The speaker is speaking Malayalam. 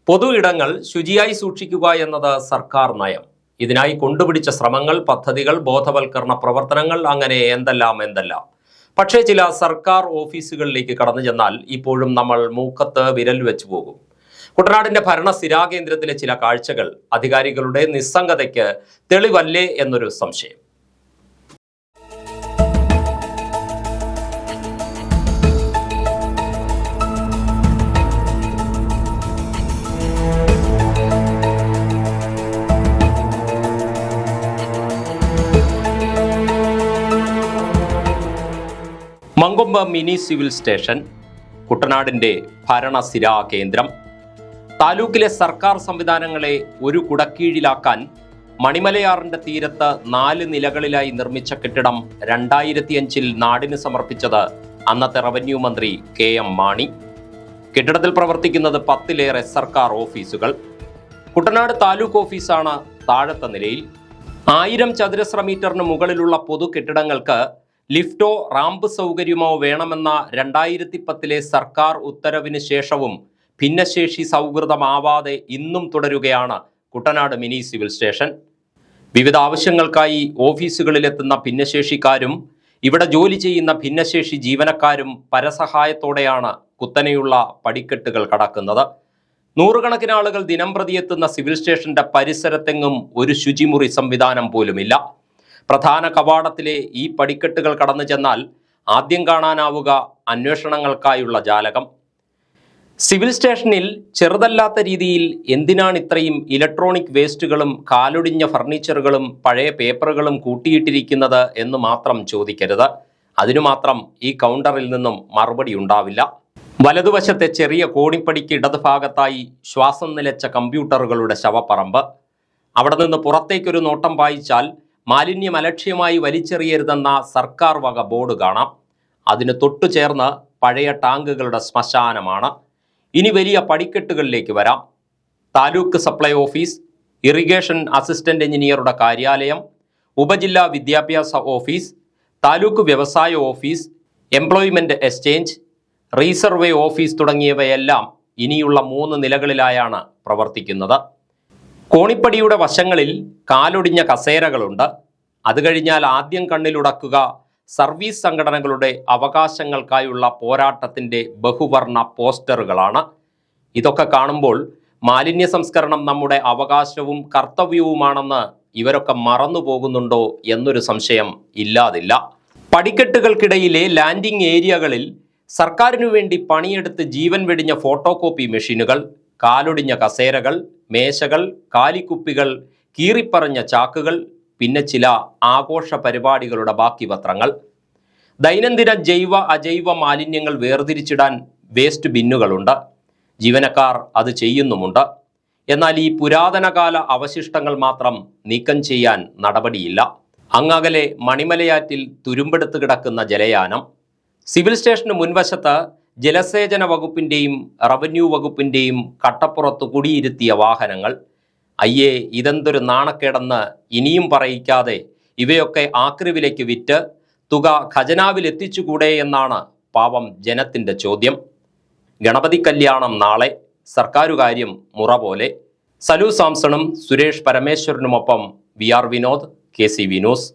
പൊതു ഇടങ്ങൾ ശുചിയായി സൂക്ഷിക്കുക എന്നത് സർക്കാർ നയം. ഇതിനായി കൊണ്ടുപിടിച്ച ശ്രമങ്ങൾ, പദ്ധതികൾ, ബോധവൽക്കരണ പ്രവർത്തനങ്ങൾ, അങ്ങനെ എന്തെല്ലാം. പക്ഷേ ചില സർക്കാർ ഓഫീസുകളിലേക്ക് കടന്നു ചെന്നാൽ ഇപ്പോഴും നമ്മൾ മൂക്കത്ത് വിരൽ വെച്ചു പോകും. കുട്ടനാടിന്റെ ഭരണ സ്ഥിരാകേന്ദ്രത്തിലെ ചില കാഴ്ചകൾ അധികാരികളുടെ നിസ്സംഗതയ്ക്ക് തെളിവല്ലേ എന്നൊരു സംശയം. മങ്കൊമ്പ് മിനി സിവിൽ സ്റ്റേഷൻ കുട്ടനാടിന്റെ ഭരണസ്ഥിരാ കേന്ദ്രം. താലൂക്കിലെ സർക്കാർ സംവിധാനങ്ങളെ ഒരു കുടക്കീഴിലാക്കാൻ മണിമലയാറിന്റെ തീരത്ത് 4 നിലകളിലായി നിർമ്മിച്ച കെട്ടിടം 2005 നാടിന് സമർപ്പിച്ചത് അന്നത്തെ റവന്യൂ മന്ത്രി KM മാണി. കെട്ടിടത്തിൽ പ്രവർത്തിക്കുന്നത് 10-ലേറെ സർക്കാർ ഓഫീസുകൾ. കുട്ടനാട് താലൂക്ക് ഓഫീസാണ് താഴത്തെ നിലയിൽ. 1000 ചതുരശ്ര മീറ്ററിന് മുകളിലുള്ള പൊതു കെട്ടിടങ്ങൾക്ക് ലിഫ്റ്റോ റാമ്പ് സൗകര്യമോ വേണമെന്ന 2010 സർക്കാർ ഉത്തരവിന് ശേഷവും ഭിന്നശേഷി സൗഹൃദമാവാതെ ഇന്നും തുടരുകയാണ് കുട്ടനാട് മിനി സിവിൽ സ്റ്റേഷൻ. വിവിധ ആവശ്യങ്ങൾക്കായി ഓഫീസുകളിലെത്തുന്ന ഭിന്നശേഷിക്കാരും ഇവിടെ ജോലി ചെയ്യുന്ന ഭിന്നശേഷി ജീവനക്കാരും പരസഹായത്തോടെയാണ് കുത്തനെയുള്ള പടിക്കെട്ടുകൾ കടക്കുന്നത്. നൂറുകണക്കിന് ആളുകൾ ദിനംപ്രതി എത്തുന്ന സിവിൽ സ്റ്റേഷന്റെ പരിസരത്തെങ്ങും ഒരു ശുചിമുറി സംവിധാനം പോലുമില്ല. പ്രധാന കവാടത്തിലെ ഈ പടിക്കെട്ടുകൾ കടന്നു ചെന്നാൽ ആദ്യം കാണാനാവുക അന്വേഷണങ്ങൾക്കായുള്ള ജാലകം. സിവിൽ സ്റ്റേഷനിൽ ചെറുതല്ലാത്ത രീതിയിൽ എന്തിനാണ് ഇത്രയും ഇലക്ട്രോണിക് വേസ്റ്റുകളും കാലൊടിഞ്ഞ ഫർണിച്ചറുകളും പഴയ പേപ്പറുകളും കൂട്ടിയിട്ടിരിക്കുന്നത് എന്ന് മാത്രം ചോദിക്കരുത്. അതിനു മാത്രം ഈ കൗണ്ടറിൽ നിന്നും മറുപടി ഉണ്ടാവില്ല. വലതുവശത്തെ ചെറിയ കോണിപ്പടിക്ക് ഇടതുഭാഗത്തായി ശ്വാസം നിലച്ച കമ്പ്യൂട്ടറുകളുടെ ശവപ്പറമ്പ്. അവിടെ നിന്ന് പുറത്തേക്കൊരു നോട്ടം പായിച്ചാൽ മാലിന്യം അലക്ഷ്യമായി വലിച്ചെറിയരുതെന്ന സർക്കാർ വക ബോർഡ് കാണാം. അതിന് തൊട്ടു ചേർന്ന് പഴയ ടാങ്കുകളുടെ ശ്മശാനമാണ്. ഇനി വലിയ പടിക്കെട്ടുകളിലേക്ക് വരാം. Taluk supply office, irrigation assistant എഞ്ചിനീയറുടെ കാര്യാലയം, ഉപജില്ലാ വിദ്യാഭ്യാസ ഓഫീസ്, താലൂക്ക് വ്യവസായ office, employment exchange, resurvey office തുടങ്ങിയവയെല്ലാം ഇനിയുള്ള 3 നിലകളിലായാണ് പ്രവർത്തിക്കുന്നത്. കോണിപ്പടിയുടെ വശങ്ങളിൽ കാലൊടിഞ്ഞ കസേരകളുണ്ട്. അത് കഴിഞ്ഞാൽ ആദ്യം കണ്ണിലുടക്കുക സർവീസ് സംഘടനകളുടെ അവകാശങ്ങൾക്കായുള്ള പോരാട്ടത്തിൻ്റെ ബഹുവർണ്ണ പോസ്റ്ററുകളാണ്. ഇതൊക്കെ കാണുമ്പോൾ മാലിന്യ സംസ്കരണം നമ്മുടെ അവകാശവും കർത്തവ്യവുമാണെന്ന് ഇവരൊക്കെ മറന്നു പോകുന്നുണ്ടോ എന്നൊരു സംശയം ഇല്ലാതില്ല. പടിക്കെട്ടുകൾക്കിടയിലെ ലാൻഡിംഗ് ഏരിയകളിൽ സർക്കാരിനു വേണ്ടി പണിയെടുത്ത് ജീവൻ വെടിഞ്ഞ ഫോട്ടോ കോപ്പി മെഷീനുകൾ, കാലൊടിഞ്ഞ കസേരകൾ, മേശകൾ, കാലിക്കുപ്പികൾ, കീറിപ്പറഞ്ഞ ചാക്കുകൾ, പിന്നെ ചില ആഘോഷ പരിപാടികളുടെ ബാക്കി പത്രങ്ങൾ. ദൈനംദിന ജൈവ അജൈവ മാലിന്യങ്ങൾ വേർതിരിച്ചിടാൻ വേസ്റ്റ് ബിന്നുകളുണ്ട്. ജീവനക്കാർ അത് ചെയ്യുന്നുമുണ്ട്. എന്നാൽ ഈ പുരാതനകാല അവശിഷ്ടങ്ങൾ മാത്രം നീക്കം ചെയ്യാൻ നടപടിയില്ല. അങ്ങകലെ മണിമലയാറ്റിൽ തുരുമ്പെടുത്ത് കിടക്കുന്ന ജലയാനം. സിവിൽ സ്റ്റേഷന് മുൻവശത്ത് ജലസേചന വകുപ്പിൻ്റെയും റവന്യൂ വകുപ്പിൻ്റെയും കട്ടപ്പുറത്ത് കുടിയിരുത്തിയ വാഹനങ്ങൾ. അയ്യേ, ഇതെന്തൊരു നാണക്കേടെന്ന് ഇനിയും പറയിക്കാതെ ഇവയൊക്കെ ആക്രിവിലേക്ക് വിറ്റ് തുക ഖജനാവിൽ എത്തിച്ചുകൂടെ എന്നാണ് പാവം ജനത്തിൻ്റെ ചോദ്യം. ഗണപതി കല്യാണം നാളെ, സർക്കാരുകാര്യം മുറ പോലെ. സലു സാംസണും സുരേഷ് പരമേശ്വരനുമൊപ്പം VR വിനോദ്, KCV ന്യൂസ്.